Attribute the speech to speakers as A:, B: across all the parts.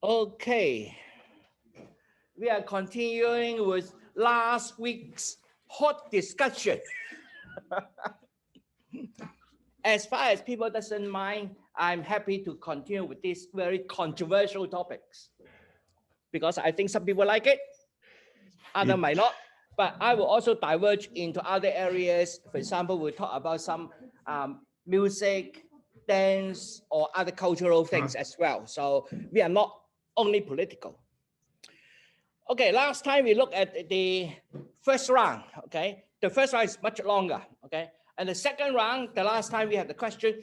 A: Okay, we are continuing with last week's hot discussion. As far as people doesn't mind, I'm happy to continue with these very controversial topics because I think some people like it, others might not. But I will also diverge into other areas. For example, we'll talk about some music, dance, or other cultural things as well. So we are not only political. Okay, last time we looked at the first round, okay? The first round is much longer, okay? And the second round, the last time we had the question,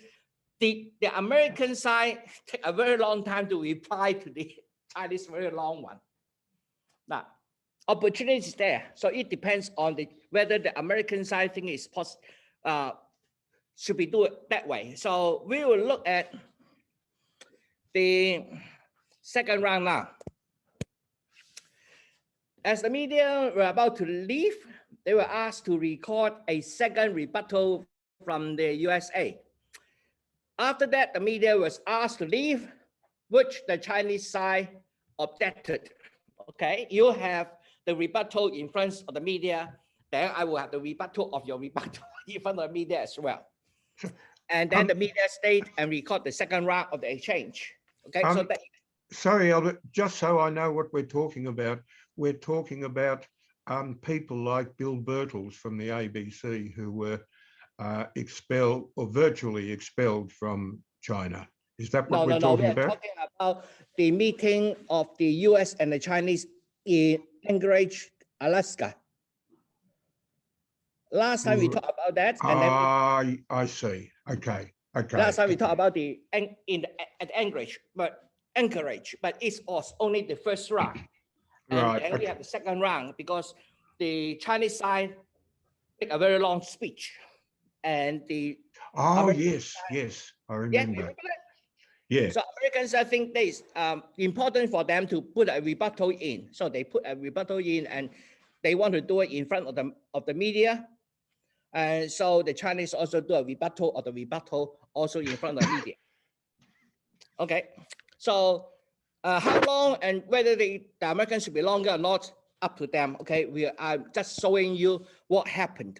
A: the American side take a very long time to reply to the Chinese very long one. Now, opportunity is there. So it depends on whether the American side think is should be do it that way. So we will look at the second round now. As the media were about to leave, they were asked to record a second rebuttal from the USA. After that, the media was asked to leave, which the Chinese side objected. Okay, you have the rebuttal in front of the media, then I will have the rebuttal of your rebuttal in front of the media as well. And then the media stayed and record the second round of the exchange. Okay, so that.
B: Sorry, Albert, just so I know what we're talking about people like Bill Birtles from the ABC who were expelled or virtually expelled from China. Is that what we're talking about?
A: No, we're talking about the meeting of the US and the Chinese in Anchorage, Alaska. Last time we talked about that.
B: And I see. Okay.
A: Last time we talked about at Anchorage, but it was only the first round. And then we have the second round because the Chinese side make a very long speech. And the
B: yes, I remember. Yeah.
A: So Americans, I think it's important for them to put a rebuttal in. So they put a rebuttal in, and they want to do it in front of the media. And so the Chinese also do a rebuttal of the rebuttal also in front of the media. Okay, so how long and whether the Americans should be longer or not, up to them. Okay, I'm just showing you what happened.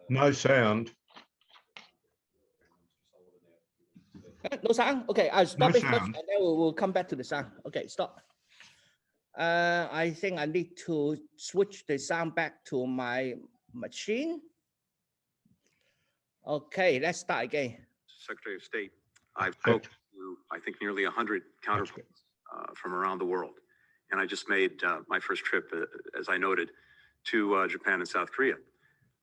B: No sound.
A: No sound? Okay, I'll stop it first and then we'll come back to the sound. Okay, stop. I think I need to switch the sound back to my machine. Okay, let's start again.
C: Secretary of State, I've spoken to, I think, nearly 100 counterparts from around the world. And I just made my first trip, as I noted, to Japan and South Korea.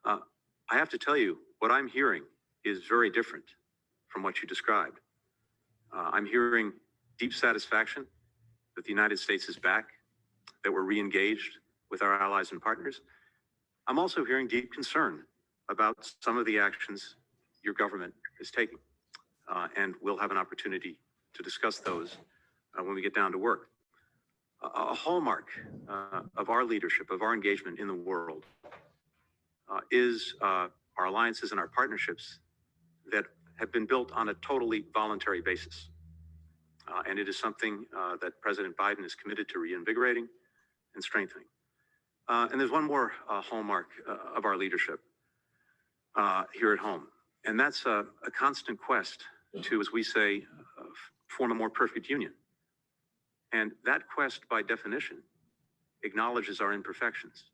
C: I have to tell you, what I'm hearing is very different from what you described. I'm hearing deep satisfaction that the United States is back, that we're re-engaged with our allies and partners. I'm also hearing deep concern about some of the actions your government is taking. And we'll have an opportunity to discuss those when we get down to work. A hallmark of our leadership, of our engagement in the world, is our alliances and our partnerships that have been built on a totally voluntary basis. And it is something that President Biden is committed to reinvigorating and strengthening. And there's one more hallmark of our leadership here at home, and that's a constant quest to, as we say, form a more perfect union. And that quest, by definition, acknowledges our imperfections,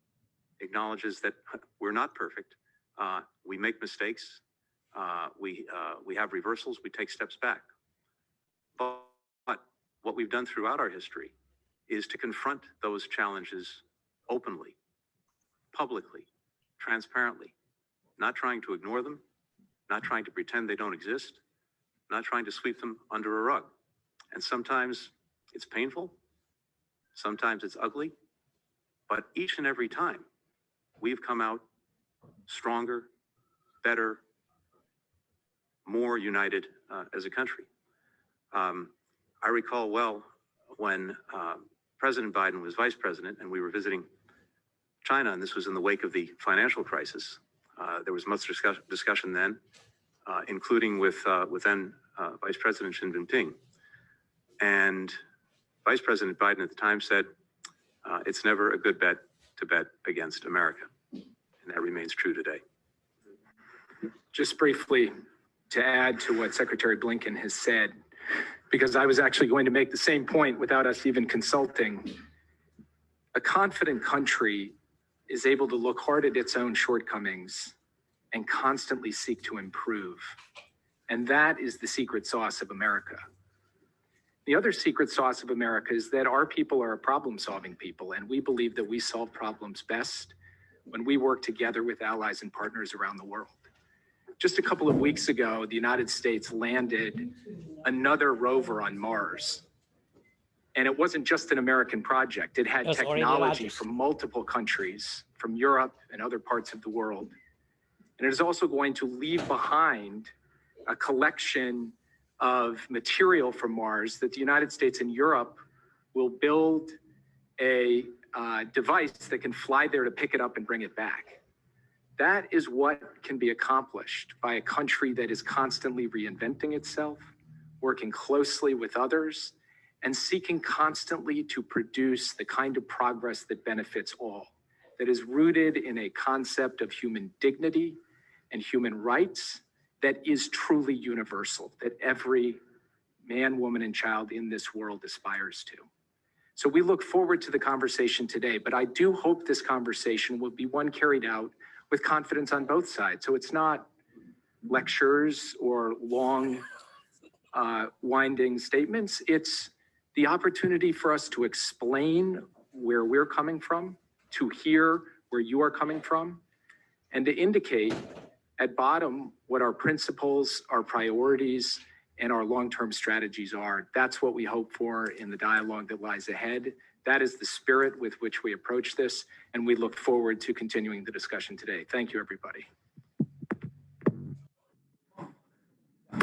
C: acknowledges that we're not perfect. We make mistakes. We have reversals. We take steps back. But what we've done throughout our history is to confront those challenges openly, publicly, transparently, not trying to ignore them, not trying to pretend they don't exist, not trying to sweep them under a rug. And sometimes it's painful, sometimes it's ugly, but each and every time we've come out stronger, better, more united as a country. I recall well when President Biden was vice president and we were visiting China, and this was in the wake of the financial crisis. There was much discussion then, including with then Vice President Xi Jinping. And Vice President Biden at the time said, it's never a good bet to bet against America. And that remains true today.
D: Just briefly to add to what Secretary Blinken has said, because I was actually going to make the same point without us even consulting. A confident country is able to look hard at its own shortcomings and constantly seek to improve. And that is the secret sauce of America. The other secret sauce of America is that our people are a problem-solving people, and we believe that we solve problems best when we work together with allies and partners around the world. Just a couple of weeks ago, the United States landed another rover on Mars. And it wasn't just an American project. It had technology from multiple countries, from Europe and other parts of the world. And it is also going to leave behind a collection of material from Mars that the United States and Europe will build a device that can fly there to pick it up and bring it back. That is what can be accomplished by a country that is constantly reinventing itself, working closely with others, and seeking constantly to produce the kind of progress that benefits all, that is rooted in a concept of human dignity and human rights that is truly universal, that every man, woman, and child in this world aspires to. So we look forward to the conversation today, but I do hope this conversation will be one carried out with confidence on both sides. So it's not lectures or long, winding statements. It's the opportunity for us to explain where we're coming from, to hear where you are coming from, and to indicate at bottom what our principles, our priorities, and our long-term strategies are. That's what we hope for in the dialogue that lies ahead. That is the spirit with which we approach this, and we look forward to continuing the discussion today. Thank you, everybody.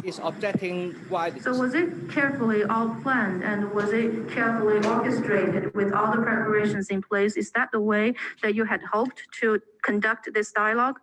A: Is objecting why
E: So was it carefully all planned and was it carefully orchestrated with all the preparations in place? Is that the way that you had hoped to conduct this dialogue?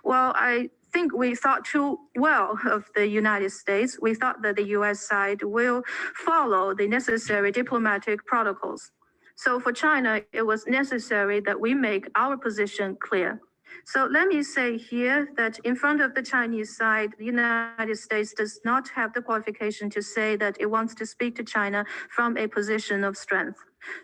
E: Well, I think we thought too well of the United States. We thought that the US side will follow the necessary diplomatic protocols. So for China, it was necessary that we make our position clear. So let me say here that in front of the Chinese side, the United States does not have the qualification to say that it wants to speak to China from a position of strength.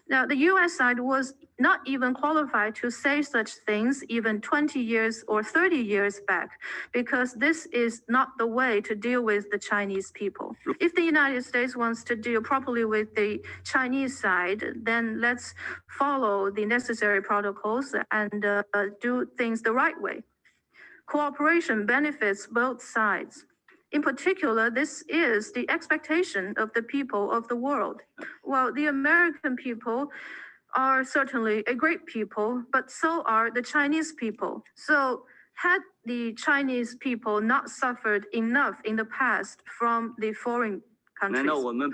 E: Now, the US side was not even qualified to say such things even 20 years or 30 years back, because this is not the way to deal with the Chinese people. If the United States wants to deal properly with the Chinese side, then let's follow the necessary protocols and do things the right way. Cooperation benefits both sides. In particular, this is the expectation of the people of the world. Well, the American people are certainly a great people, but so are the Chinese people. So had the Chinese people not suffered enough in the past from the foreign countries?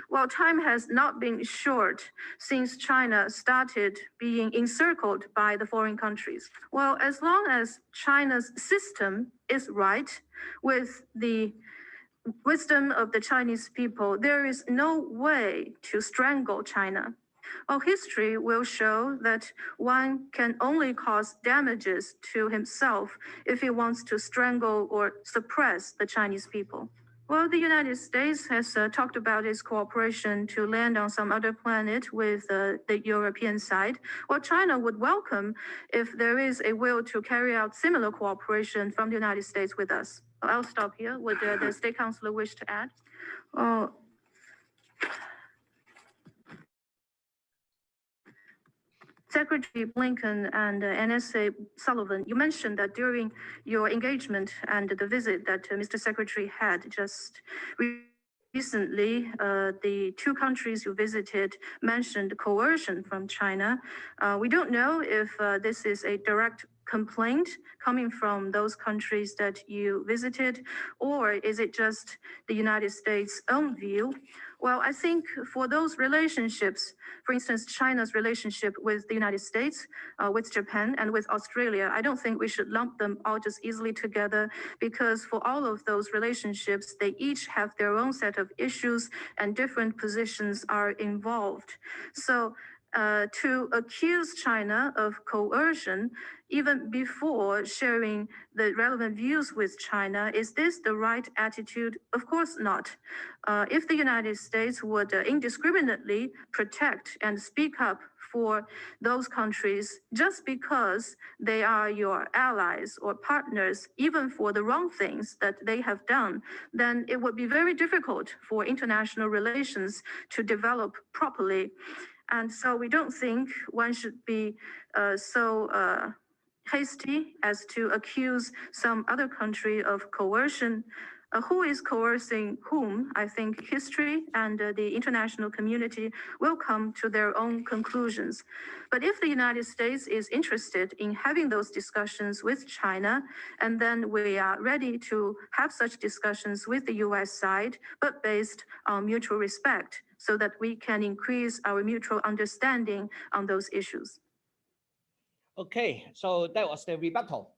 E: Well, time has not been short since China started being encircled by the foreign countries. Well, as long as China's system is right with the wisdom of the Chinese people, there is no way to strangle China. Well, history will show that one can only cause damages to himself if he wants to strangle or suppress the Chinese people. Well, the United States has talked about its cooperation to land on some other planet with the European side. Well, China would welcome if there is a will to carry out similar cooperation from the United States with us. I'll stop here. Would the State Councilor wish to add? Secretary Blinken and NSA Sullivan, you mentioned that during your engagement and the visit that Mr. Secretary had just recently, the two countries you visited mentioned coercion from China. We don't know if this is a direct complaint coming from those countries that you visited, or is it just the United States' own view? Well, I think for those relationships, for instance, China's relationship with the United States, with Japan, and with Australia, I don't think we should lump them all just easily together, because for all of those relationships, they each have their own set of issues and different positions are involved. So to accuse China of coercion, even before sharing the relevant views with China, is this the right attitude? Of course not. If the United States would indiscriminately protect and speak up for those countries just because they are your allies or partners, even for the wrong things that they have done, then it would be very difficult for international relations to develop properly. And so we don't think one should be so hasty as to accuse some other country of coercion. Who is coercing whom? I think history and the international community will come to their own conclusions. But if the United States is interested in having those discussions with China, and then we are ready to have such discussions with the US side, but based on mutual respect, so that we can increase our mutual understanding on those issues.
A: Okay, so that was the rebuttal.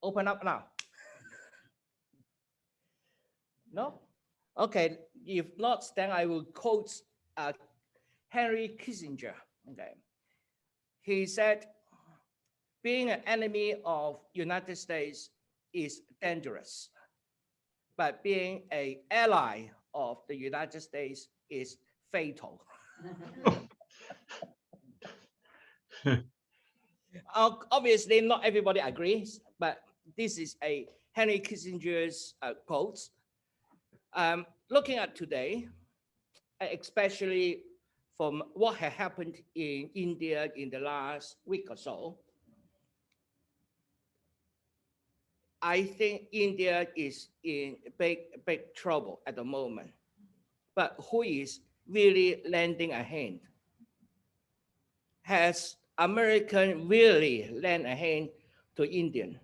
A: Open up now. No? Okay, if not, then I will quote Henry Kissinger. Okay, he said, being an enemy of United States is dangerous, but being an ally of the United States is fatal. Obviously, not everybody agrees, but this is a Henry Kissinger's quote. Looking at today, especially from what had happened in India in the last week or so, I think India is in big trouble at the moment. But who is really lending a hand? Has American really lent a hand to Indian?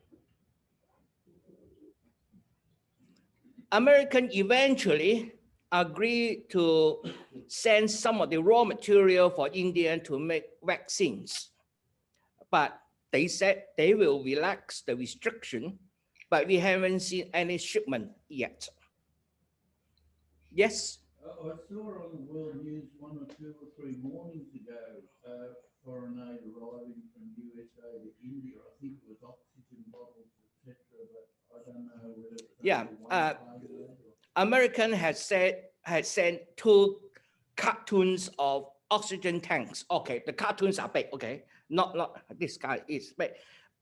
A: American eventually agreed to send some of the raw material for India to make vaccines. But they said they will relax the restriction, but we haven't seen any shipment yet. Yes?
F: I saw on the world news 1 or 2 or 3 mornings ago, foreign aid arriving from USA to India. I think it was oxygen bottles, etc. But I don't know whether it's
A: American has sent 2 cartons of oxygen tanks. Okay, the cartons are big. Okay, not this guy is big,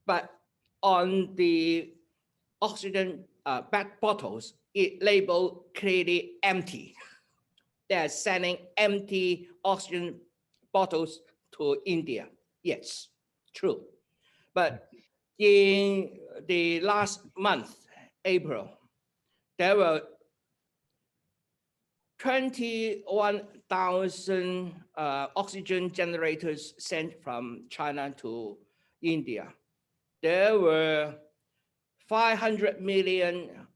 A: but on the oxygen back bottles, it labeled clearly empty. They are sending empty oxygen bottles to India. Yes, true. But in the last month, April, there were 21,000 oxygen generators sent from China to India. There were 500 million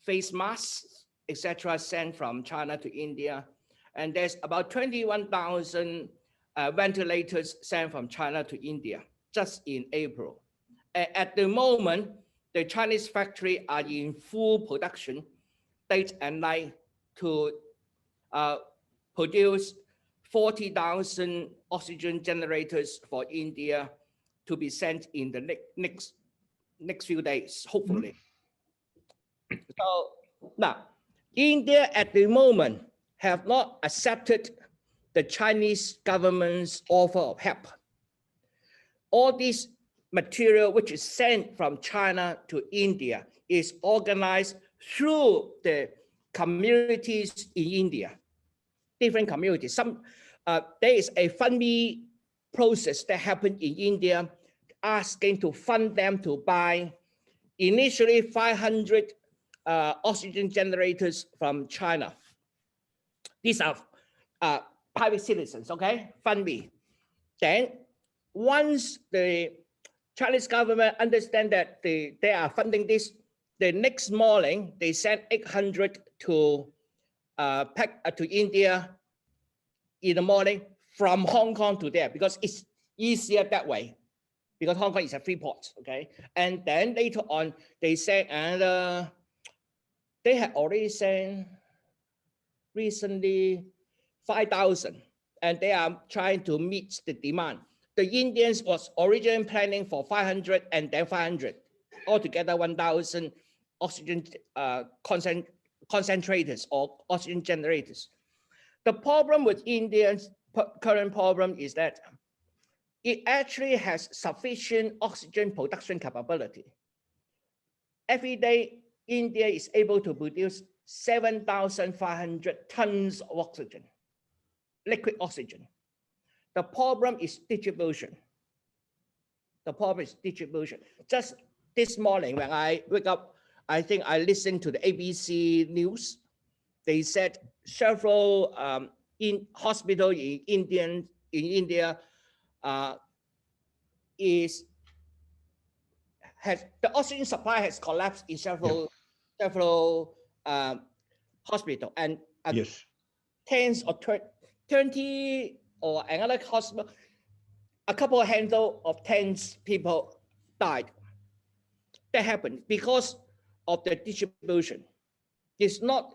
A: face masks, etc., sent from China to India. And there's about 21,000 ventilators sent from China to India just in April. At the moment, the Chinese factories are in full production, day and night, to produce 40,000 oxygen generators for India to be sent in the next few days, hopefully. So now, India at the moment have not accepted the Chinese government's offer of help. All this material which is sent from China to India is organized through the communities in India, different communities. There is a funding process that happened in India, asking to fund them to buy initially 500 oxygen generators from China. These are private citizens, okay? Fund me. Then once the Chinese government understand that they are funding this. The next morning, they sent 800 to to India in the morning from Hong Kong to there because it's easier that way because Hong Kong is a free port, okay? And then later on, they said, and they had already sent recently 5,000, and they are trying to meet the demand. The Indians was originally planning for 500 and then 500, altogether 1,000 oxygen concentrators or oxygen generators. The problem with India's current problem is that it actually has sufficient oxygen production capability. Every day, India is able to produce 7,500 tons of oxygen, liquid oxygen. The problem is distribution. The problem is distribution. Just this morning when I wake up, I think I listened to the ABC news. They said several in hospital in India the oxygen supply has collapsed in several hospital, and
B: Yes.
A: tens or 20 or another hospital, a couple of handful of tens people died. That happened because of the distribution. It's not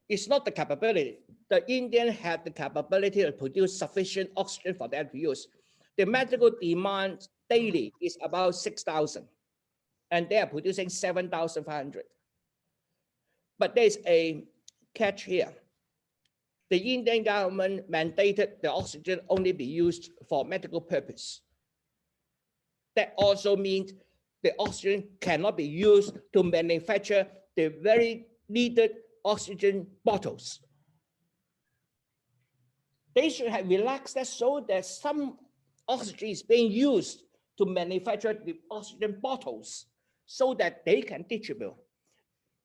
A: the capability. The Indian had the capability to produce sufficient oxygen for them to use. The medical demand daily is about 6,000, and they are producing 7,500. But there's a catch here. The Indian government mandated the oxygen only be used for medical purpose. That also means the oxygen cannot be used to manufacture the very needed oxygen bottles. They should have relaxed that so that some oxygen is being used to manufacture the oxygen bottles so that they can distribute.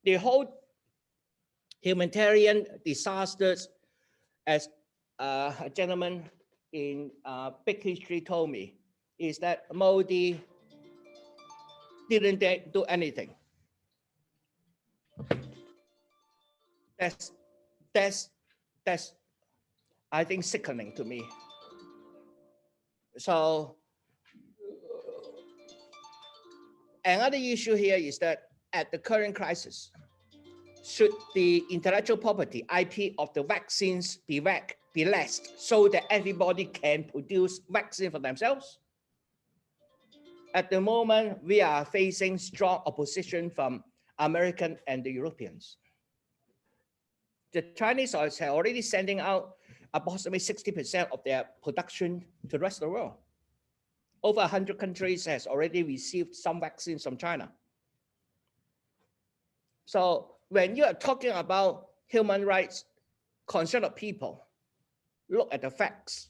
A: The whole humanitarian disasters, as a gentleman in Big History told me, is that Modi didn't do anything. That's I think sickening to me. So another issue here is that at the current crisis, should the intellectual property IP of the vaccines be less so that everybody can produce vaccine for themselves? At the moment, we are facing strong opposition from American and the Europeans. The Chinese are already sending out approximately 60% of their production to the rest of the world. Over 100 countries has already received some vaccines from China. So when you are talking about human rights, concern of people, look at the facts.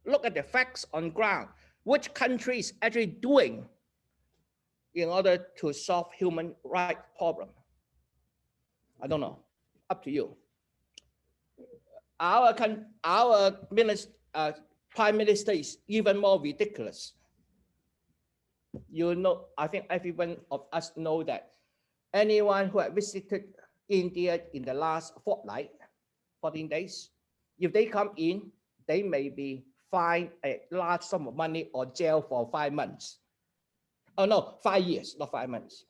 A: Look at the facts on ground. Which country is actually doing in order to solve human rights problem? I don't know. Up to you. Our prime minister is even more ridiculous. You know, I think everyone of us know that anyone who have visited India in the last fortnight, 14 days, if they come in, they may be fined a large sum of money or jail for 5 months. Oh no, 5 years, not 5 months.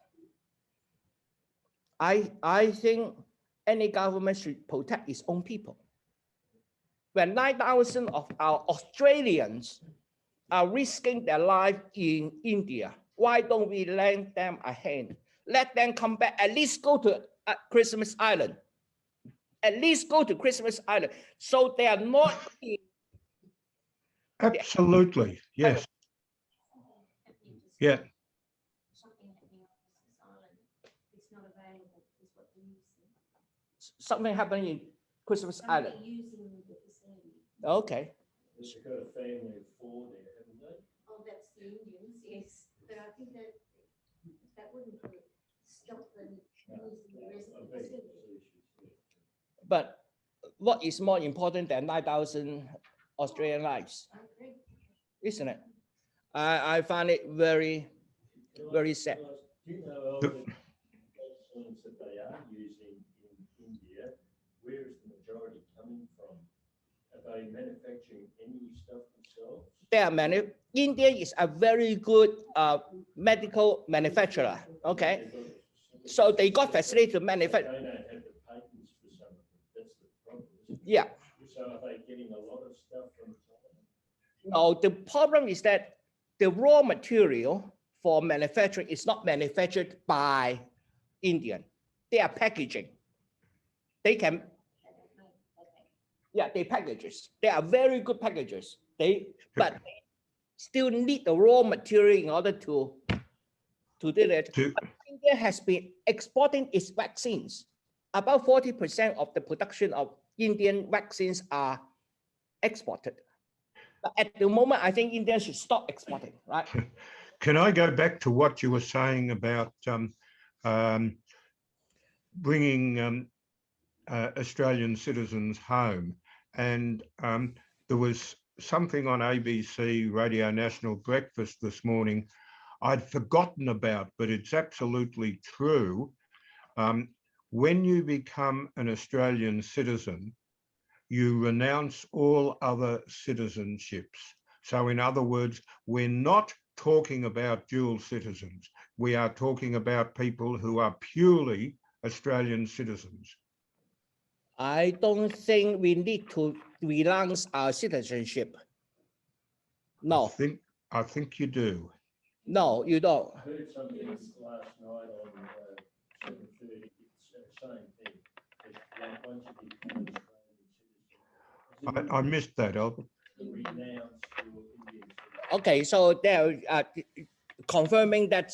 A: I think any government should protect its own people. When 9,000 of our Australians are risking their life in India, why don't we lend them a hand? Let them come back, at least go to Christmas Island. At least go to Christmas Island. So they are not in.
B: Absolutely, yes. Yeah.
A: Something happened in Christmas Island. Okay.
G: They've got a family of 4 there, haven't they?
H: Oh, that's the Indians, yes. But I think that wouldn't stop them using the rest of the facility.
A: But what is more important than 9,000 Australian lives?
H: I agree.
A: Isn't it? I find it very, very sad.
G: Do you know of the vaccines that they are using in India? Where is the majority coming from? Are they manufacturing any stuff themselves?
A: There are many. India is a very good medical manufacturer. Okay, so they got facility to manufacture.
G: They don't have the patents for some of it. That's the problem.
A: Yeah.
G: So are they getting a lot of stuff from China?
A: No, the problem is that the raw material for manufacturing is not manufactured by Indian. They are packaging. They can, yeah, they packages. They are very good packages. But they still need the raw material in order to do it. But India has been exporting its vaccines. About 40% of the production of Indian vaccines are exported. But at the moment, I think India should stop exporting, right?
B: Can I go back to what you were saying about bringing Australian citizens home? And there was something on ABC Radio National Breakfast this morning I'd forgotten about, but it's absolutely true. When you become an Australian citizen, you renounce all other citizenships. So in other words, we're not talking about dual citizens. We are talking about people who are purely Australian citizens.
A: I don't think we need to renounce our citizenship. No.
B: I think you do.
A: No, you don't.
G: I heard something last night on 7:30. It's the same thing. Once you become an Australian citizen,
B: I missed that, Albert.
G: renounce your Indian citizenship.
A: Okay, so they're confirming that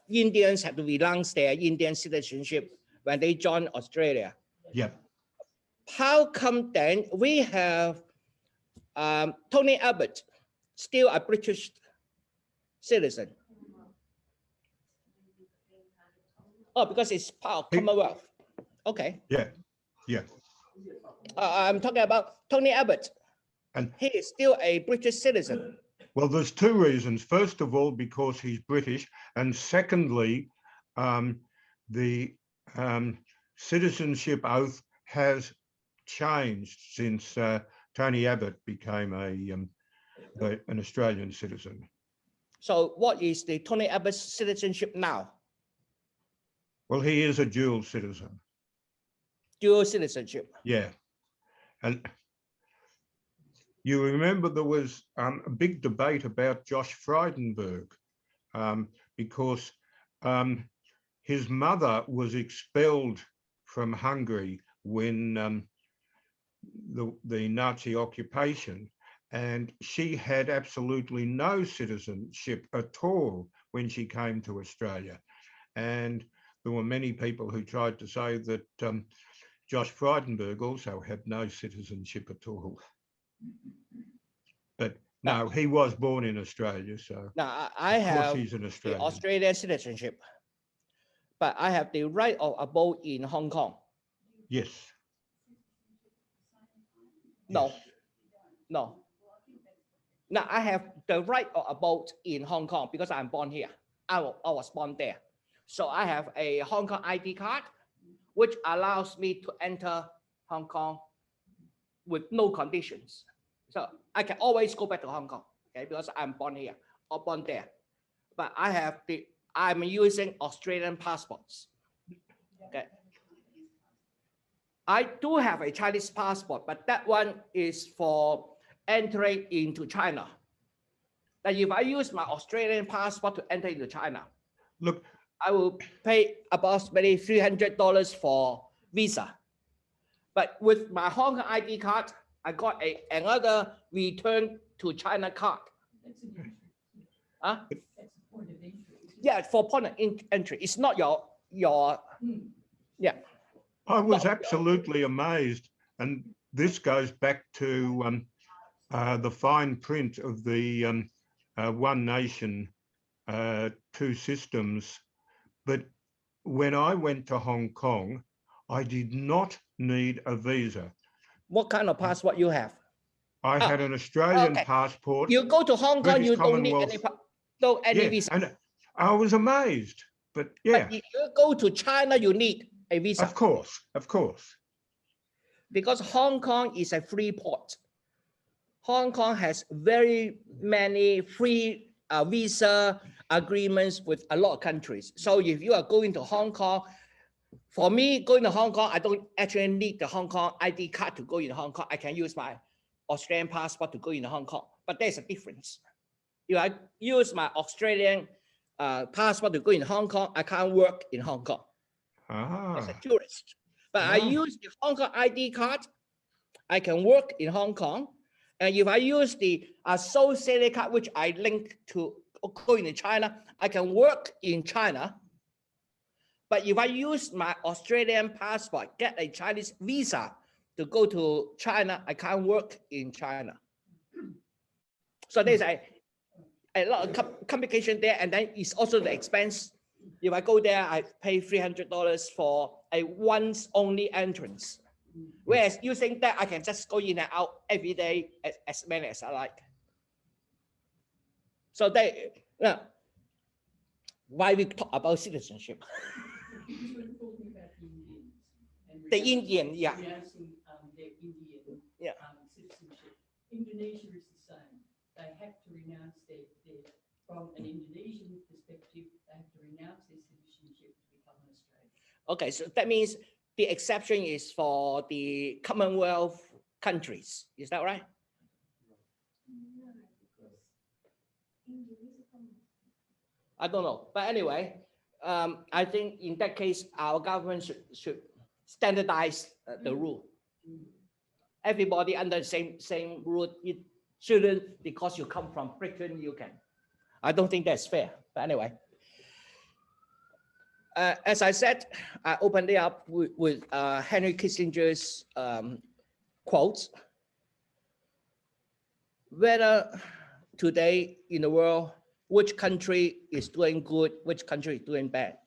A: Indians have to renounce their Indian citizenship when they join Australia.
B: Yeah.
A: How come then we have Tony Abbott, still a British citizen? Oh, because it's part of Commonwealth. Okay.
B: Yeah, yeah.
A: I'm talking about Tony Abbott.
B: And
A: he is still a British citizen.
B: Well, there's two reasons. First of all, because he's British, and secondly, the citizenship oath has changed since Tony Abbott became an Australian citizen.
A: So what is the Tony Abbott's citizenship now?
B: Well, he is a dual citizen.
A: Dual citizenship.
B: Yeah. And you remember there was a big debate about Josh Frydenberg because his mother was expelled from Hungary when the Nazi occupation, and she had absolutely no citizenship at all when she came to Australia. And there were many people who tried to say that Josh Frydenberg also had no citizenship at all. But no, he was born in Australia, so
A: now I have
B: he's an
A: the
B: Australian.
A: Australian citizenship, but I have the right of abode in Hong Kong.
B: Yes.
A: No,
B: Yes.
A: no. Now I have the right of abode in Hong Kong because I'm born here. I was born there. So I have a Hong Kong ID card, which allows me to enter Hong Kong with no conditions. So I can always go back to Hong Kong, okay, because I'm born here or born there. But I'm using Australian passports. Okay. I do have a Chinese passport, but that one is for entering into China. That if I use my Australian passport to enter into China,
B: Look,
A: I will pay approximately $300 for visa. But with my Hong Kong ID card, I got another return to China card. Huh? Yeah, for point of entry. It's not your yeah.
B: I was absolutely amazed, and this goes back to the fine print of the One Nation, Two Systems. But when I went to Hong Kong, I did not need a visa.
A: What kind of passport you have?
B: I had an Australian
A: okay.
B: passport.
A: You go to Hong Kong,
B: British
A: you don't need any,
B: Commonwealth. Yeah,
A: visa.
B: and I was amazed, but yeah,
A: But if you go to China, you need a visa.
B: of course, of course.
A: Because Hong Kong is a free port. Hong Kong has very many free visa agreements with a lot of countries. So if you are going to Hong Kong, for me, going to Hong Kong, I don't actually need the Hong Kong ID card to go in Hong Kong. I can use my Australian passport to go in Hong Kong. But there's a difference. If I use my Australian passport to go in Hong Kong, I can't work in Hong Kong as a tourist. But I use the Hong Kong ID card, I can work in Hong Kong. And if I use the associated card, which I link to going to China, I can work in China. But if I use my Australian passport, get a Chinese visa to go to China, I can't work in China. So there's a lot of complication there. And then it's also the expense. If I go there, I pay $300 for a once only entrance. Whereas using that, I can just go in and out every day as many as I like. So why we talk about citizenship?
I: Because we're talking about the Indians. And
A: The Indian, yeah.
I: Renouncing their Indian citizenship. Indonesia is the same. They have to renounce from an Indonesian perspective, they have to renounce their citizenship to become an Australian.
A: Okay, so that means the exception is for the Commonwealth countries. Is that right?
H: No, because India is a Commonwealth.
A: I don't know. But anyway, I think in that case, our government should standardize the rule. Everybody under the same rule. It shouldn't, because you come from Britain, you can. I don't think that's fair. But anyway. As I said, I opened it up with Henry Kissinger's quotes. Whether today in the world, which country is doing good, which country is doing bad?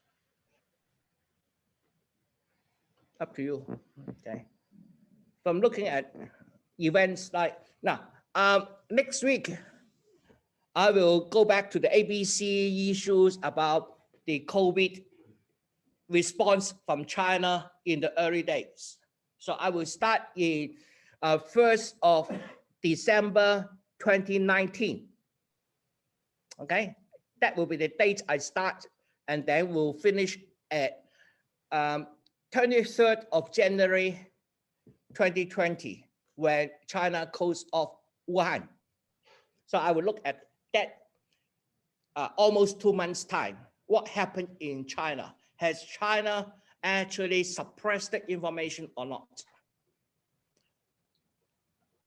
A: Up to you. Okay. From looking at events like now, next week, I will go back to the ABC issues about the COVID response from China in the early days. So I will start in 1st of December 2019. Okay, that will be the date I start, and then we'll finish at 23rd of January 2020, when China closed off Wuhan. So I will look at that almost 2 months' time. What happened in China? Has China actually suppressed the information or not?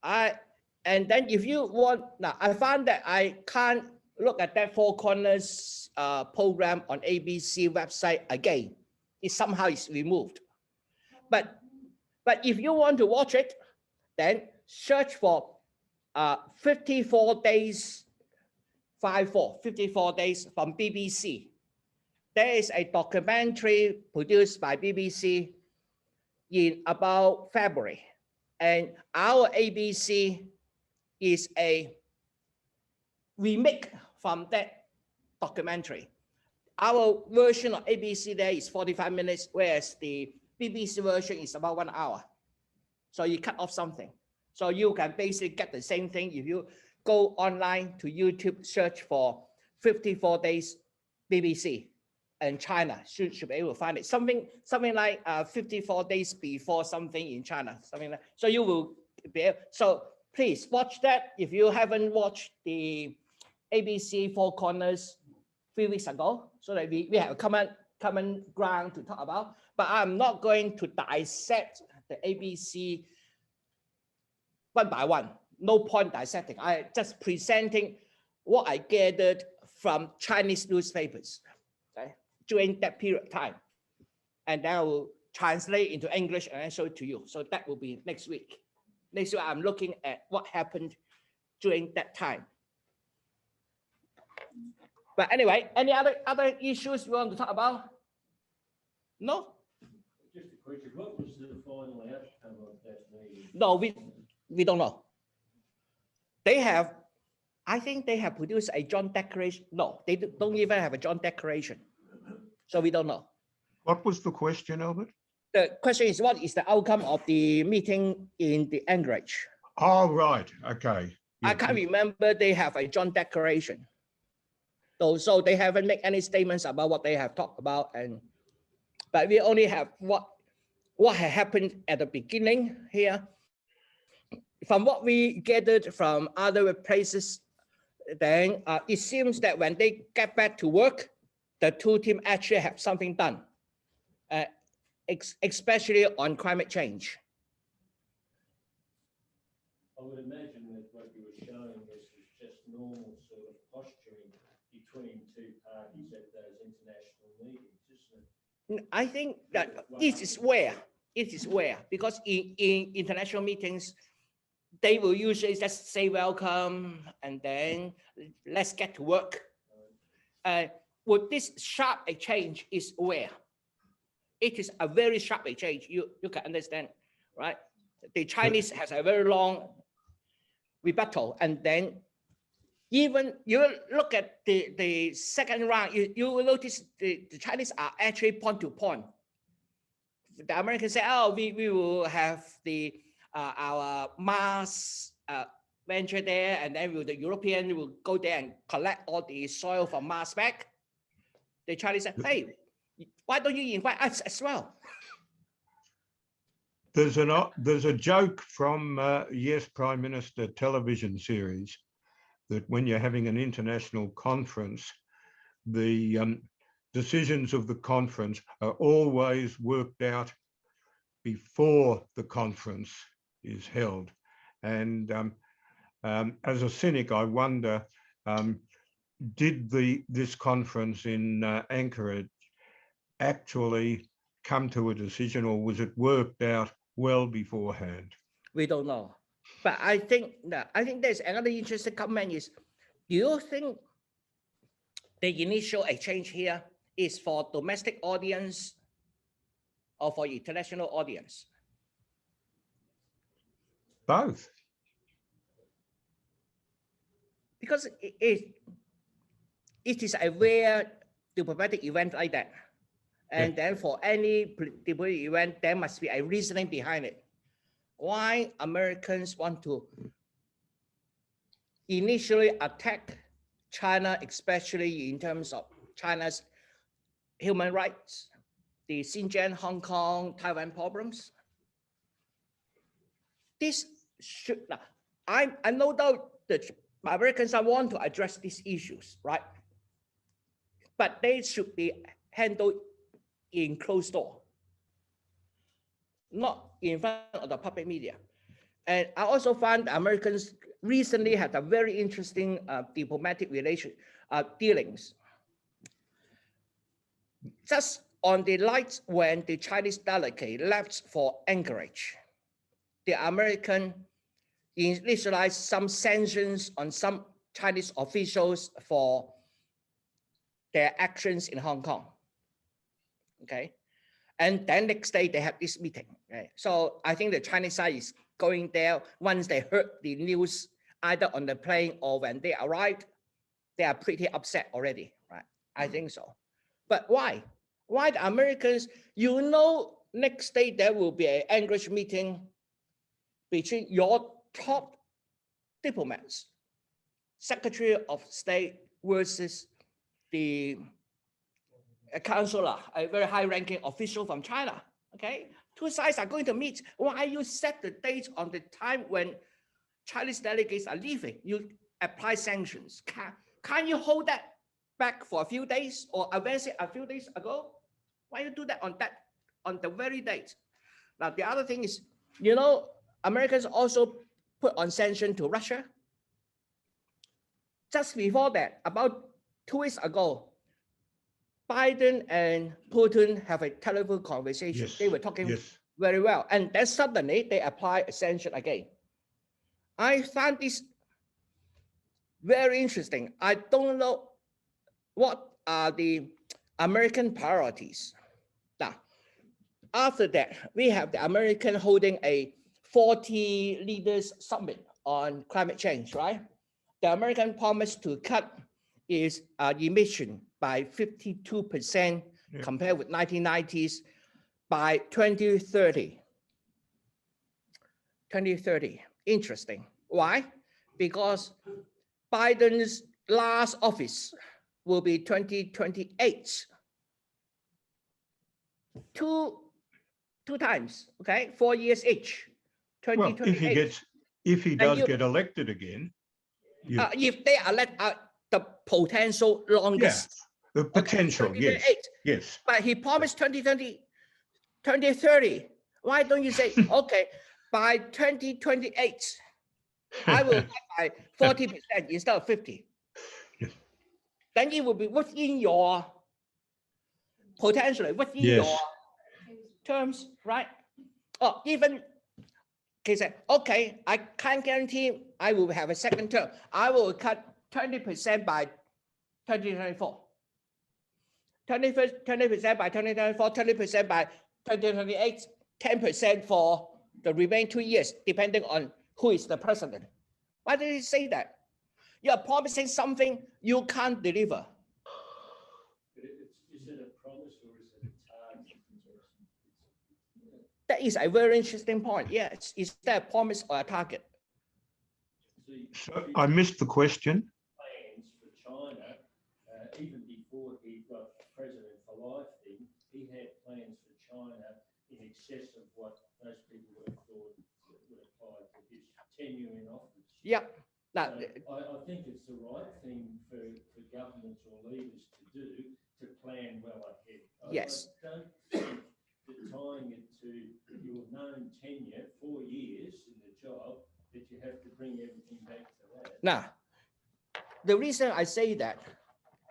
A: And then if you want, now I found that I can't look at that Four Corners program on ABC website again. It somehow is removed. But if you want to watch it, then search for 54 days, 54 days from BBC. There is a documentary produced by BBC in about February. And our ABC is a remake from that documentary. Our version of ABC there is 45 minutes, whereas the BBC version is about 1 hour. So you cut off something. So you can basically get the same thing if you go online to YouTube, search for 54 days BBC, and China should be able to find it. Something like 54 days before something in China, something like. So you will be able, so please watch that. If you haven't watched the ABC Four Corners 3 weeks ago, so that we have a common ground to talk about. But I'm not going to dissect the ABC one by one. No point dissecting. I just presenting what I gathered from Chinese newspapers, okay, during that period of time. And then I will translate into English and then show it to you. So that will be next week. Next week, I'm looking at what happened during that time. But anyway, any other issues you want to talk about? No?
G: Just a question, what was the final outcome of that meeting?
A: No, we don't know. They have, I think they have produced a joint declaration. No, they don't even have a joint declaration. So we don't know.
B: What was the question, Albert?
A: The question is, what is the outcome of the meeting in the Anchorage?
B: Oh, right. Okay.
A: I can't remember they have a joint declaration. So they haven't made any statements about what they have talked about, but we only have what had happened at the beginning here. From what we gathered from other places, then it seems that when they get back to work, the two teams actually have something done, especially on climate change.
G: I would imagine that what you were showing us is just normal sort of posturing between two parties at those international meetings, isn't it?
A: I think that this is where, because in international meetings, they will usually just say welcome and then let's get to work. With this sharp exchange is where it is a very sharp exchange. You can understand, right? The Chinese has a very long rebuttal, and then even you look at the second round, you will notice the Chinese are actually point to point. The Americans say, oh, we will have the our Mars venture there, and then the European will go there and collect all the soil from Mars back. The Chinese say, hey, why don't you invite us as well?
B: There's a joke from Yes Prime Minister television series that when you're having an international conference, the decisions of the conference are always worked out before the conference is held. And as a cynic, I wonder, did this conference in Anchorage actually come to a decision, or was it worked out well beforehand?
A: We don't know. But I think there's another interesting comment is, do you think the initial exchange here is for domestic audience or for international audience?
B: Both.
A: Because it is a rare diplomatic event like that. And then for any diplomatic event, there must be a reasoning behind it. Why Americans want to initially attack China, especially in terms of China's human rights, the Xinjiang, Hong Kong, Taiwan problems. This should, I no doubt that Americans want to address these issues, right? But they should be handled in closed door, not in front of the public media. And I also found Americans recently had a very interesting diplomatic dealings. Just on the night when the Chinese delegate left for Anchorage, the American initialized some sanctions on some Chinese officials for their actions in Hong Kong. Okay. And then next day they have this meeting. Right? So I think the Chinese side is going there once they heard the news, either on the plane or when they arrived, they are pretty upset already, right? I think so. But why? Why the Americans, you know, next day there will be an Anchorage meeting between your top diplomats, Secretary of State versus the counselor, a very high-ranking official from China. Okay, two sides are going to meet. Why you set the date on the time when Chinese delegates are leaving? You apply sanctions. Can you hold that back for a few days or advance it a few days ago? Why you do that on the very date? Now the other thing is, you know, Americans also put on sanction to Russia. Just before that, about 2 weeks ago, Biden and Putin have a telephone conversation. Yes, they were talking very well. And then suddenly they apply a sanction again. I find this very interesting. I don't know what are the American priorities. Now, after that, we have the American holding a 40 leaders summit on climate change, right? The American promise to cut its emission by 52% compared with 1990s by 2030. 2030. Interesting. Why? Because Biden's last office will be 2028. Two times, okay? 4 years each.
B: Well,
A: 2028.
B: if he does get elected again,
A: if they elect the potential longest.
B: The potential,
A: okay,
B: yes.
A: But he promised 2030. Why don't you say, okay, by 2028, I will cut by 40% instead of 50. Then it will be within your, potentially within your terms, right? Or even, he said, okay, I can't guarantee I will have a second term. I will cut 20% by 2024. 20% by 2024, 20% by 2028, 10% for the remaining 2 years, depending on who is the president. Why did he say that? You are promising something you can't deliver.
G: Is it a promise or is it a target?
A: That is a very interesting point. Yes, is that a promise or a target?
B: So I missed the question.
G: Plans for China, even before he got president for life thing, he had plans for China in excess of what most people would have thought would apply to his tenure in office.
A: Yep. Now,
G: so I think it's the right thing for governments or leaders to do, to plan well ahead.
A: Yes.
G: I don't think that tying it to your known tenure, 4 years in the job, that you have to bring everything back to that.
A: Now, the reason I say that,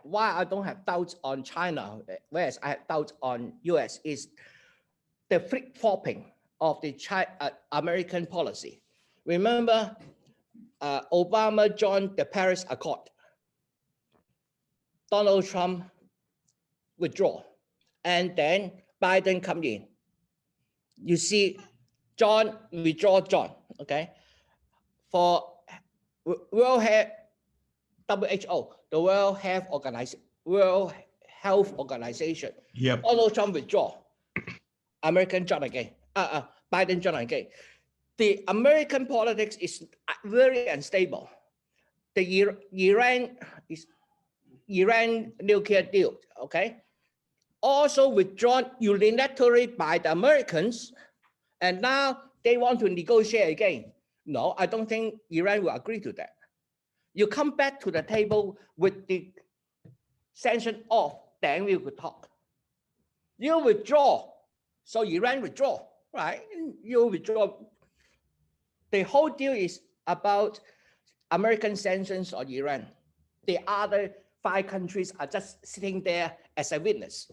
A: why I don't have doubts on China, whereas I have doubts on US, is the flip-flopping of the American policy. Remember, Obama joined the Paris Accord. Donald Trump withdraw, and then Biden come in. You see, John withdraw John, okay? For World Health, WHO, the World Health Organization.
B: Yep.
A: Donald Trump withdraw. American join again. Biden join again. The American politics is very unstable. The Iran nuclear deal, okay, also withdrawn unilaterally by the Americans, and now they want to negotiate again. No, I don't think Iran will agree to that. You come back to the table with the sanction off, then we could talk. You withdraw, so Iran withdraw, right? You withdraw. The whole deal is about American sanctions on Iran. The other 5 countries are just sitting there as a witness.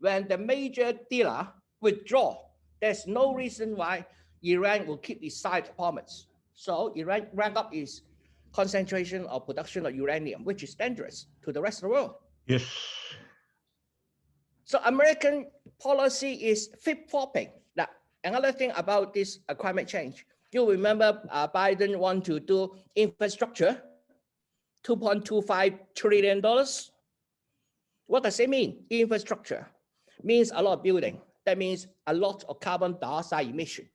A: When the major dealer withdraw, there's no reason why Iran will keep its side promise. So Iran ramp up its concentration of production of uranium, which is dangerous to the rest of the world.
B: Yes.
A: So American policy is flip-flopping. Now, another thing about this climate change, you remember Biden want to do infrastructure, $2.25 trillion. What does it mean? Infrastructure means a lot of building. That means a lot of carbon dioxide emission.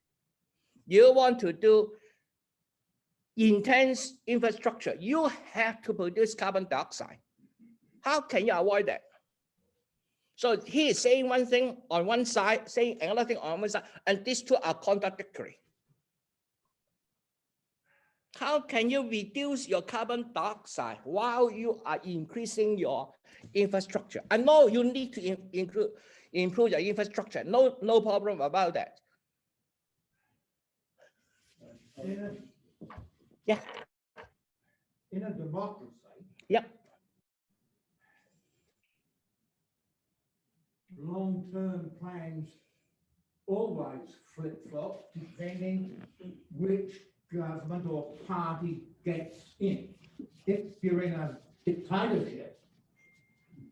A: You want to do intense infrastructure, you have to produce carbon dioxide. How can you avoid that? So he is saying one thing on one side, saying another thing on one side, and these two are contradictory. How can you reduce your carbon dioxide while you are increasing your infrastructure? I know you need to improve your infrastructure. No problem about that. Yeah.
J: In a democracy,
A: yep,
J: long-term plans always flip-flop depending which government or party gets in. If you're in a dictatorship,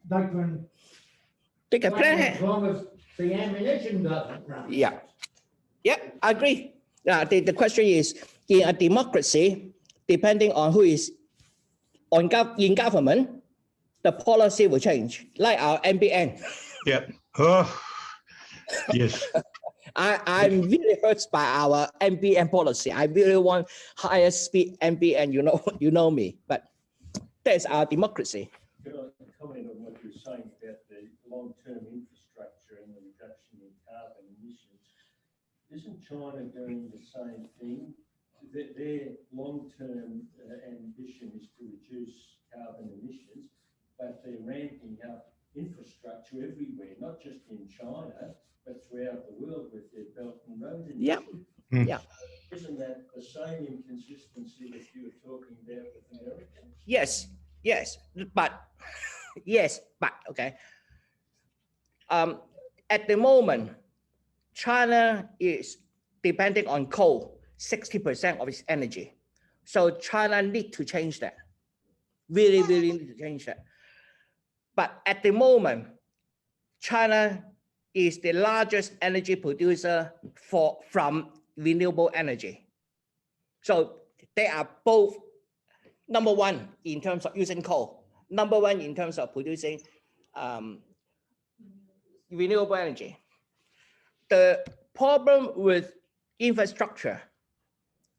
J: they can plan as long as the ammunition doesn't run.
A: Yeah, I agree. The question is, in a democracy, depending on who is in government, the policy will change, like our MBN.
B: Yep. Oh, yes.
A: I'm really hurt by our MBN policy. I really want higher speed MBN, you know me, but that's our democracy.
G: Can I comment on what you're saying about the long-term infrastructure and the reduction in carbon emissions? Isn't China doing the same thing? Their long-term ambition is to reduce carbon emissions, but they're ramping up infrastructure everywhere, not just in China, but throughout the world with their Belt and Road initiative.
A: Yeah.
G: Isn't that the same inconsistency that you were talking about with America?
A: Yes, but okay. At the moment, China is depending on coal, 60% of its energy. So China need to change that. Really need to change that. But at the moment, China is the largest energy producer from renewable energy. So they are both number one in terms of using coal, number one in terms of producing renewable energy. The problem with infrastructure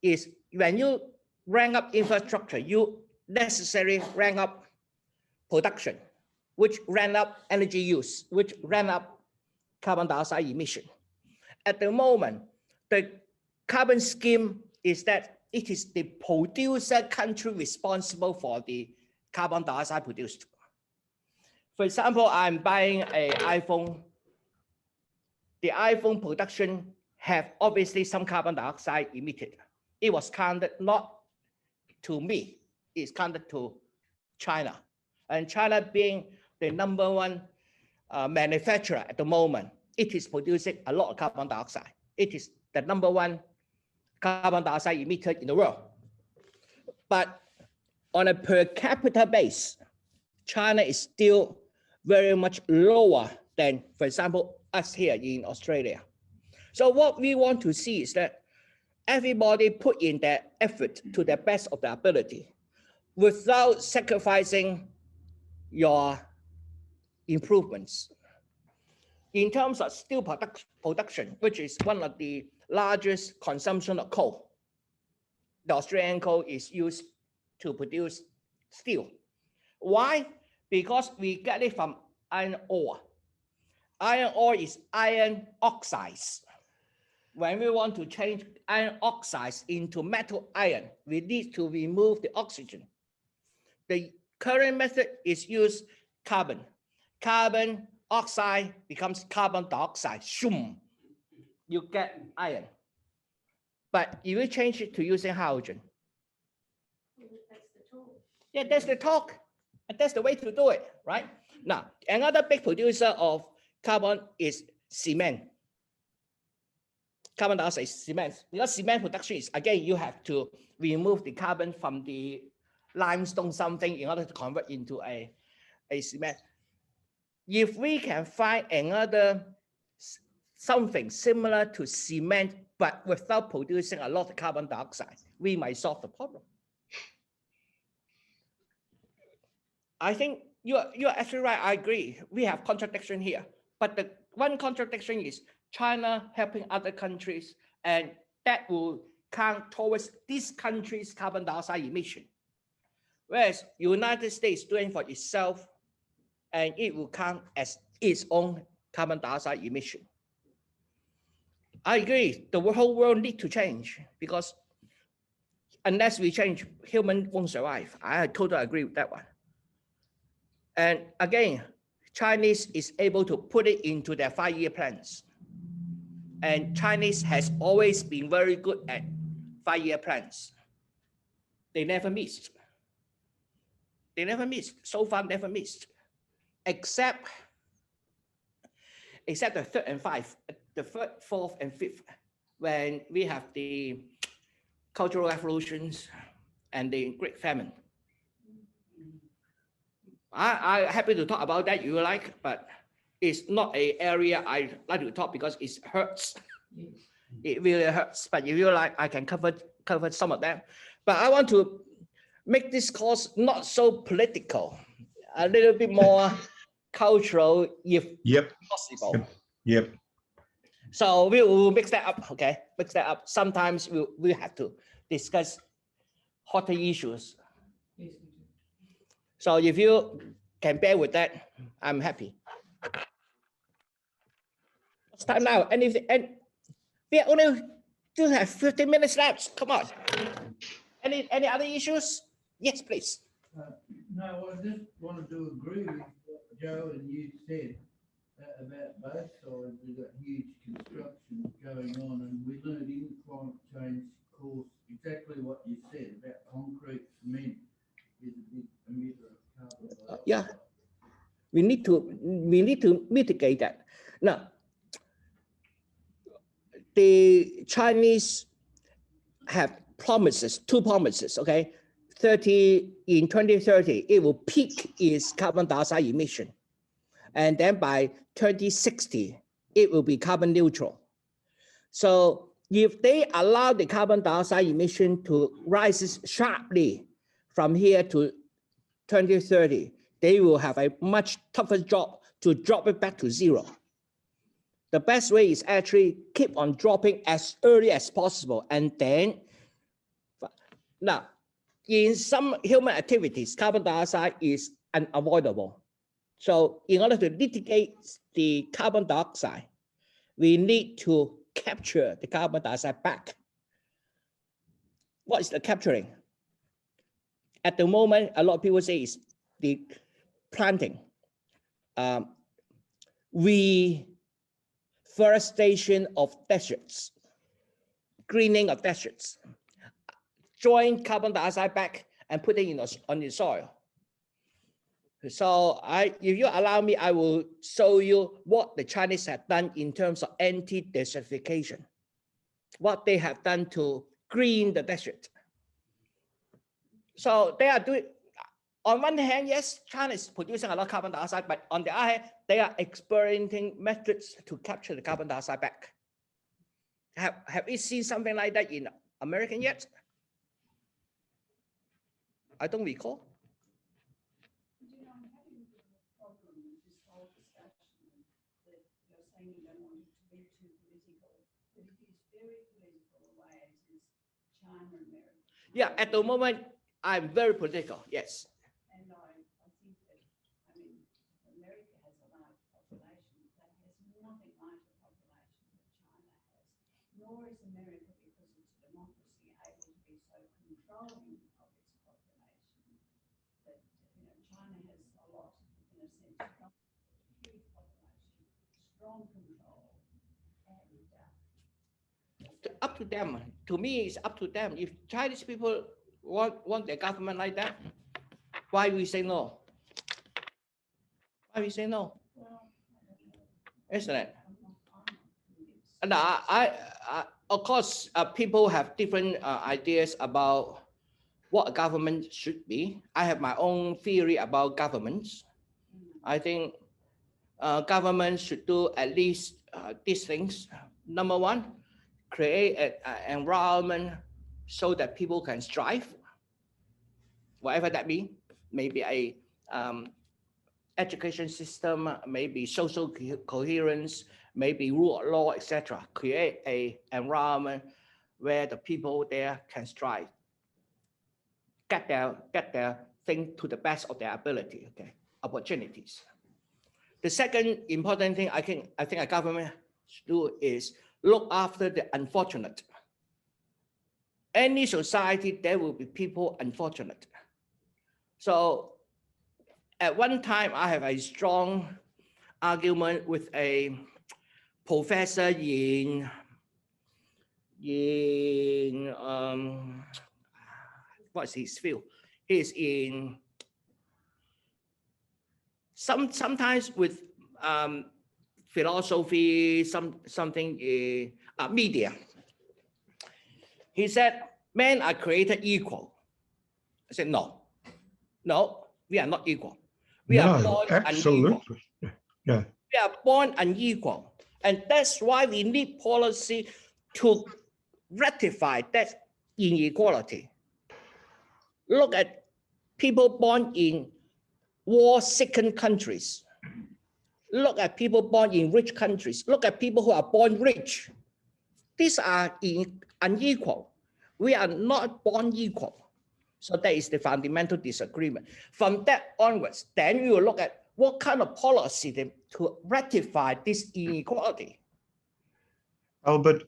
A: is when you rank up infrastructure, you necessarily rank up production, which ran up energy use, which ran up carbon dioxide emission. At the moment, the carbon scheme is that it is the producer country responsible for the carbon dioxide produced. For example, I'm buying an iPhone. The iPhone production have obviously some carbon dioxide emitted. It was counted not to me, it's counted to China. And China being the number one manufacturer at the moment, it is producing a lot of carbon dioxide. It is the number one carbon dioxide emitter in the world. But on a per capita base, China is still very much lower than, for example, us here in Australia. So what we want to see is that everybody put in their effort to the best of their ability without sacrificing your improvements. In terms of steel production, which is one of the largest consumption of coal, the Australian coal is used to produce steel. Why? Because we get it from iron ore. Iron ore is iron oxides. When we want to change iron oxides into metal iron, we need to remove the oxygen. The current method is use carbon. Carbon oxide becomes carbon dioxide. Shoom, you get iron. But if you change it to using hydrogen,
H: That's the talk.
A: yeah, that's the talk. And that's the way to do it, right? Now, another big producer of carbon is cement. Carbon dioxide is cement. Because cement production is, again, you have to remove the carbon from the limestone something in order to convert into a cement. If we can find another something similar to cement, but without producing a lot of carbon dioxide, we might solve the problem. I think you're actually right. I agree. We have contradiction here. But the one contradiction is China helping other countries, and that will count towards this country's carbon dioxide emission. Whereas United States doing for itself, and it will count as its own carbon dioxide emission. I agree. The whole world needs to change because unless we change, human won't survive. I totally agree with that one. And again, Chinese is able to put it into their 5-year plans. And Chinese has always been very good at 5-year plans. They never missed. They never missed. So far, never missed. Except the 3rd and 5th, the 3rd, 4th, and 5th, when we have the cultural revolutions and the Great Famine. I'm happy to talk about that, you like, but it's not an area I like to talk because it hurts. It really hurts, but if you like, I can cover some of them. But I want to make this course not so political, a little bit more cultural, if possible.
B: Yep.
A: So we will mix that up, okay? Mix that up. Sometimes we have to discuss hotter issues.
I: Yes, we do.
A: So if you can bear with that, I'm happy. What's time now? Anything? And we only still have 15 minutes left. Come on. Any other issues? Yes, please.
F: No, I just wanted to agree with what Joe and you said about both sides. We've got huge construction going on, and we learned in the climate change course exactly what you said about concrete cement is a big emitter of carbon dioxide.
A: Yeah, we need to mitigate that. Now, the Chinese have promises, two promises, okay? In 2030, it will peak its carbon dioxide emission. And then by 2060, it will be carbon neutral. So if they allow the carbon dioxide emission to rise sharply from here to 2030, they will have a much tougher job to drop it back to zero. The best way is actually keep on dropping as early as possible. And then, now, in some human activities, carbon dioxide is unavoidable. So in order to mitigate the carbon dioxide, we need to capture the carbon dioxide back. What is the capturing? At the moment, a lot of people say it's the planting, reforestation of deserts, greening of deserts, drawing carbon dioxide back and putting it on the soil. So if you allow me, I will show you what the Chinese have done in terms of anti-desertification, what they have done to green the desert. So they are doing, on one hand, yes, China is producing a lot of carbon dioxide, but on the other hand, they are experimenting methods to capture the carbon dioxide back. Have we seen something like that in America yet? I don't recall.
I: You know, I'm having a bit of a problem with this whole discussion that you're saying you don't want it to be too political, but it is very political the way it is China and America.
A: Yeah, at the moment, I'm very political, yes.
I: And I think that, I mean, America has a large population that has nothing like the population that China has, nor is America, because it's a democracy, able to be so controlling of its population that, you know, China has a lot, in a sense, huge population, strong control, and
A: Up to them. To me, it's up to them. If Chinese people want their government like that, why we say no? Why we say no? Isn't it? And of course, people have different ideas about what a government should be. I have my own theory about governments. I think government should do at least these things. Number one, create an environment so that people can strive, whatever that means. Maybe a education system, maybe social coherence, maybe rule of law, etc. Create an environment where the people there can strive, get their thing to the best of their ability. Okay, opportunities. The second important thing I think a government should do is look after the unfortunate. Any society, there will be people unfortunate. So at one time, I have a strong argument with a professor in what's his field? He's in sometimes with philosophy, something in media. He said, men are created equal. I said, no, we are not equal. We are born unequal.
B: Yeah.
A: We are born unequal. And that's why we need policy to rectify that inequality. Look at people born in war-stricken countries. Look at people born in rich countries. Look at people who are born rich. These are unequal. We are not born equal. So that is the fundamental disagreement. From that onwards, then we will look at what kind of policy to rectify this inequality.
B: Albert,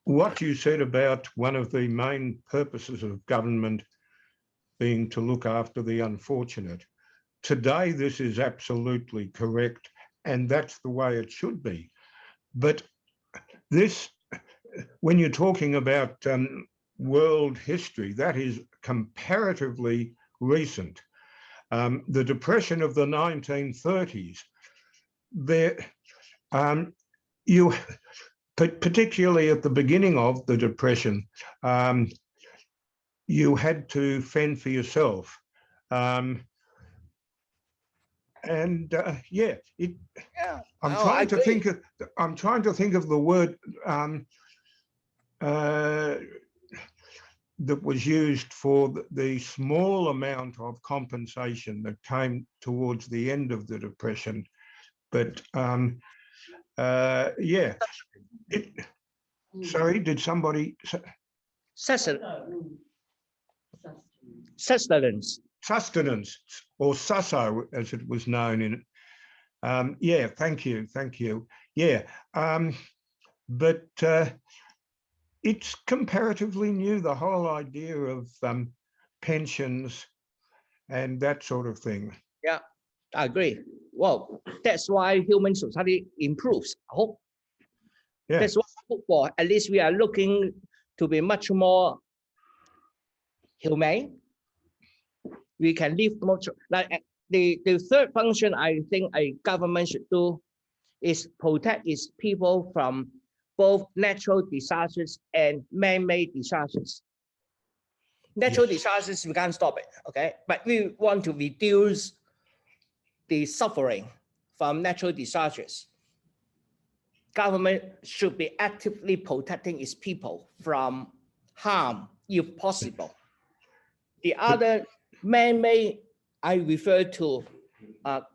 B: what you said about one of the main purposes of government being to look after the unfortunate. Today, this is absolutely correct, and that's the way it should be. But this, when you're talking about world history, that is comparatively recent. The Depression of the 1930s, particularly at the beginning of the Depression, you had to fend for yourself. I'm trying to think of the word that was used for the small amount of compensation that came towards the end of the Depression. But sorry, did somebody say?
A: Sustenance.
B: Sustenance, or SUSO, as it was known in. Thank you. Yeah, but it's comparatively new, the whole idea of pensions and that sort of thing.
A: Yeah, I agree. Well, that's why human society improves, I hope. Yeah. That's what I hope for. At least we are looking to be much more humane. We can live much like the third function I think a government should do is protect its people from both natural disasters and man-made disasters. Natural disasters, we can't stop it, okay? But we want to reduce the suffering from natural disasters. Government should be actively protecting its people from harm, if possible. The other man-made, I refer to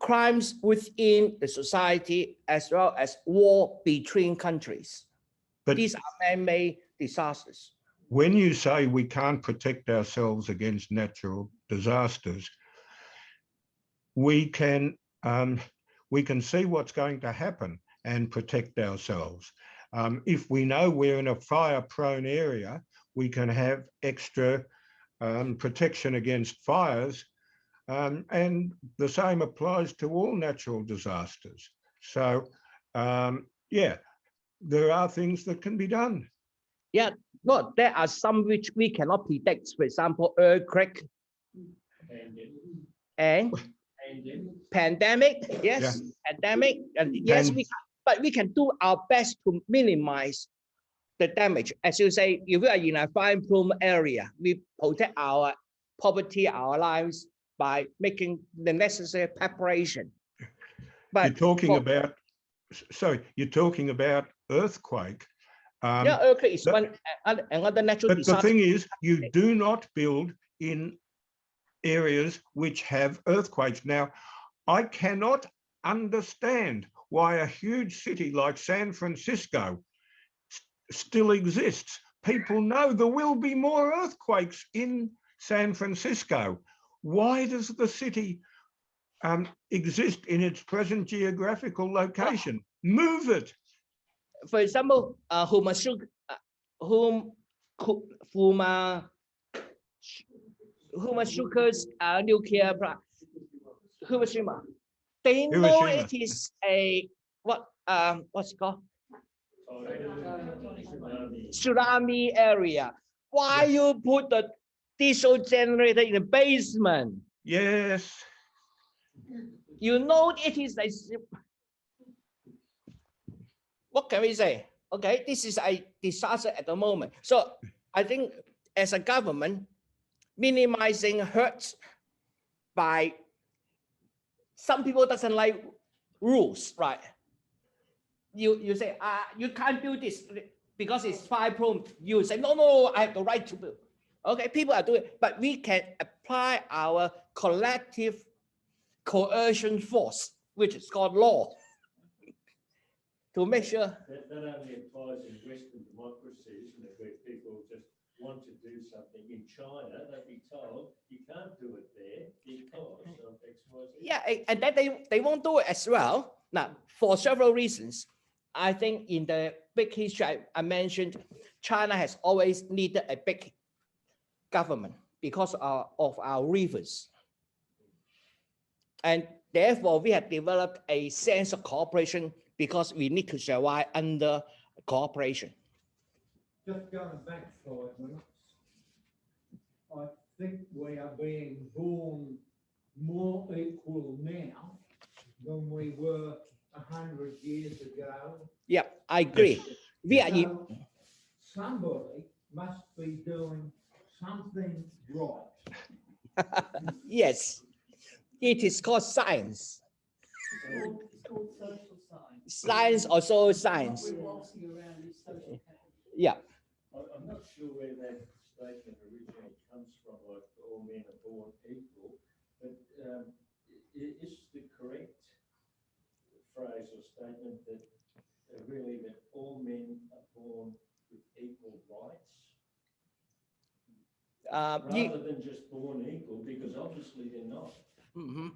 A: crimes within the society as well as war between countries. But these are man-made disasters.
B: When you say we can't protect ourselves against natural disasters, we can see what's going to happen and protect ourselves. If we know we're in a fire-prone area, we can have extra protection against fires, and the same applies to all natural disasters. So, there are things that can be done.
A: Yeah, well, there are some which we cannot predict. For example, earthquake and pandemic. Yes, pandemic. And yes, but we can do our best to minimize the damage. As you say, if we are in a fire-prone area, we protect our property, our lives by making the necessary preparation. But
B: you're talking about earthquake.
A: Earthquake is another natural disaster.
B: But the thing is, you do not build in areas which have earthquakes. Now, I cannot understand why a huge city like San Francisco still exists. People know there will be more earthquakes in San Francisco. Why does the city exist in its present geographical location? Move it.
A: For example, Hiroshima nuclear plant. Hiroshima. They know it is a what's it called? Tsunami area. Why you put the diesel generator in the basement?
B: Yes.
A: You know it is a. What can we say? Okay, this is a disaster at the moment. So I think as a government, minimizing hurts by some people doesn't like rules, right? You say, you can't do this. because it's spy probe. You say, no, no, I have the right to build. Okay, people are doing, but we can apply our collective coercion force, which is called law, to make sure.
G: That only applies in Western democracies, isn't it, where people just want to do something. In China, they'd be told you can't do it there because of X, Y, Z.
A: Yeah, and then they won't do it as well. Now, for several reasons. I think in the big history I mentioned, China has always needed a big government because of our rivers. And therefore, we have developed a sense of cooperation because we need to survive under cooperation.
J: Just going back 5 minutes, I think we are being born more equal now than we were 100 years ago.
A: Yeah, I agree.
B: Yes.
A: We are
J: So somebody must be doing something right.
A: yes, it is called science.
I: It's called social science.
A: Science or social science.
I: What we're waltzing around is social capital.
A: Yeah.
G: I'm not sure where that statement originally comes from, like all men are born equal, but is the correct phrase or statement that really that all men are born with equal rights? Rather than just born equal, because obviously they're not.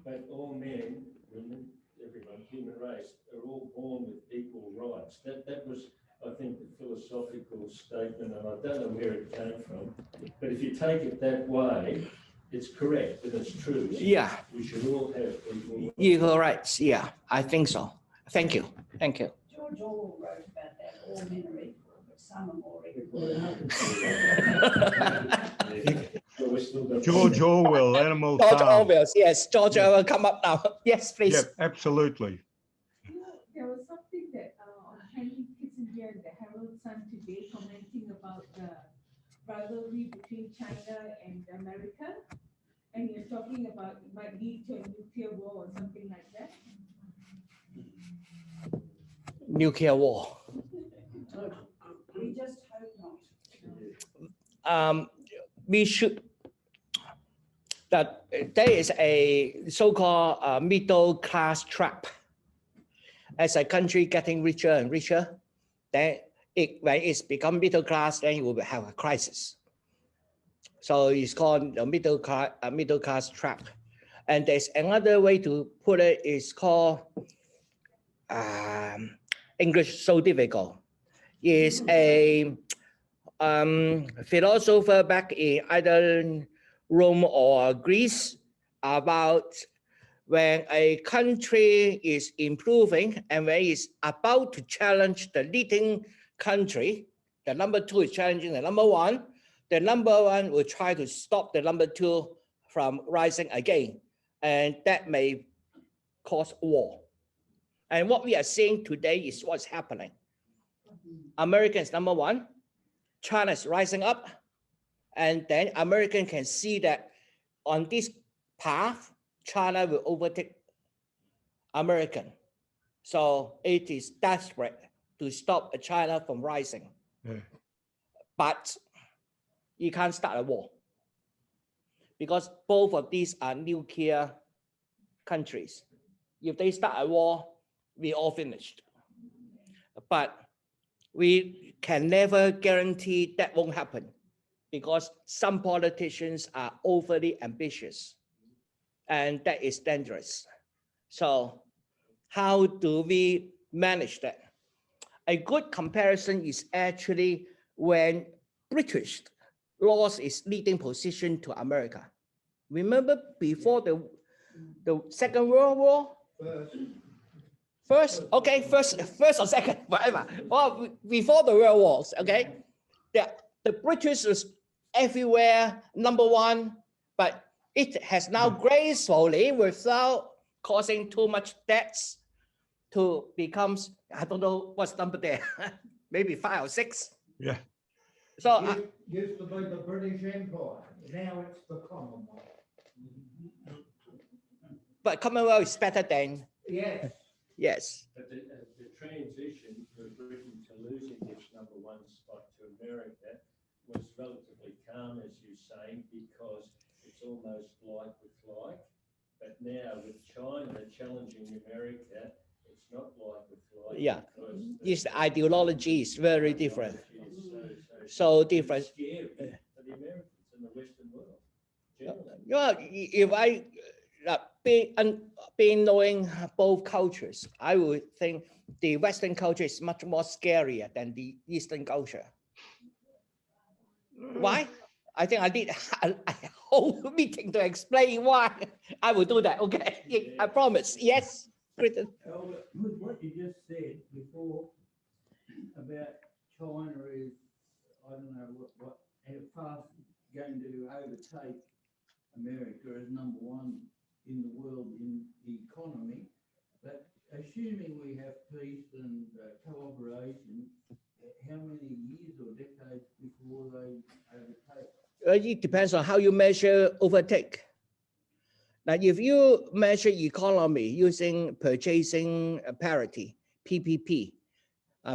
G: But all men, women, everyone, human race, are all born with equal rights. That was, I think, the philosophical statement, and I don't know where it came from. But if you take it that way, it's correct and it's true.
A: Yeah.
G: We should all have equal.
A: Equal rights. Yeah, I think so. Thank you. Thank you.
I: George Orwell wrote about that. All men are equal, but some are more equal.
B: George Orwell, Animal
A: George
B: Farm.
A: Orwell, yes. George Orwell, come up now. Yes, please.
B: Yep, absolutely.
K: There was something that Henry Kissinger in the Herald Sun today commenting about the rivalry between China and America, and you're talking about it might lead to a nuclear war or something like that.
A: Nuclear war.
I: We just hope not.
A: We should, that there is a so-called middle class trap. As a country getting richer and richer, then when it's become middle class, then it will have a crisis. So it's called the middle class trap. And there's another way to put it, is called English so difficult. Is a philosopher back in either Rome or Greece about when a country is improving and when it's about to challenge the leading country, the number two is challenging the number one will try to stop the number two from rising again. And that may cause war. And what we are seeing today is what's happening. America is number one, China is rising up, and then American can see that on this path, China will overtake American. So it is desperate to stop China from rising.
B: Yeah.
A: But you can't start a war because both of these are nuclear countries. If they start a war, we all finished. But we can never guarantee that won't happen because some politicians are overly ambitious and that is dangerous. So how do we manage that? A good comparison is actually when British lost its leading position to America. Remember before the Second World War? First or second, whatever. Well, before the World Wars, okay? The British was everywhere, number one, but it has now gracefully, without causing too much debts, to become, I don't know what's number there, maybe 5 or 6.
B: Yeah.
A: So
J: Used to be the British Empire, now it's the Commonwealth.
A: but Commonwealth is better than.
J: Yes.
A: Yes.
G: But the transition for Britain to losing its number one spot to America was relatively calm, as you're saying, because it's almost like with like. But now with China challenging America, it's not like with like.
A: Yeah.
G: because
A: Its ideology is very different.
G: ideology is
A: So different.
G: scary for the Americans and the Western world. Generally.
A: Well, if I being knowing both cultures, I would think the Western culture is much more scarier than the Eastern culture. Why? I think I need a whole meeting to explain why. I will do that. Okay, I promise. Yes, Britain.
F: Albert, with what you just said before about China is, I don't know what how fast going to overtake America as number one in the world in the economy. But assuming we have peace and cooperation, how many years or decades before they overtake?
A: It depends on how you measure overtake. Now, if you measure economy using purchasing parity, PPP,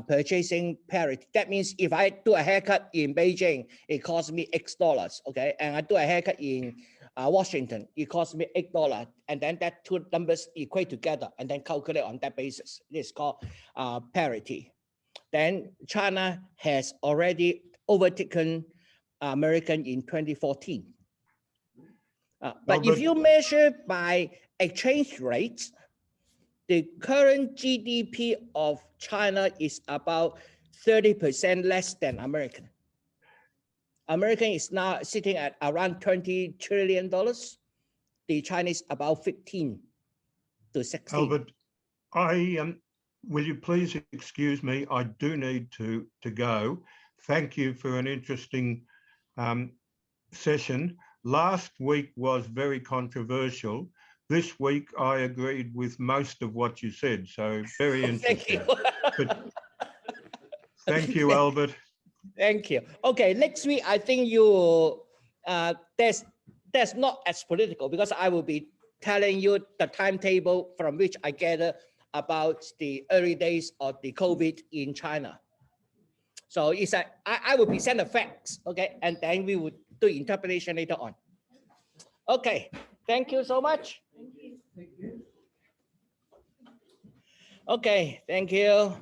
A: purchasing parity, that means if I do a haircut in Beijing, it costs me X dollars, okay? And I do a haircut in Washington, it costs me $8. And then that two numbers equate together and then calculate on that basis. It's called parity. Then China has already overtaken American in 2014. But if you measure by exchange rates, the current GDP of China is about 30% less than American. American is now sitting at around $20 trillion. The Chinese about 15 to 16.
B: Albert, will you please excuse me? I do need to go. Thank you for an interesting session. Last week was very controversial. This week I agreed with most of what you said, so very interesting. Thank you, Albert.
A: Thank you. Okay, next week I think you that's not as political because I will be telling you the timetable from which I gather about the early days of the COVID in China. So it's I will present the facts, okay, and then we will do interpretation later on. Okay, thank you so much.
F: Thank you.
A: Okay, thank you.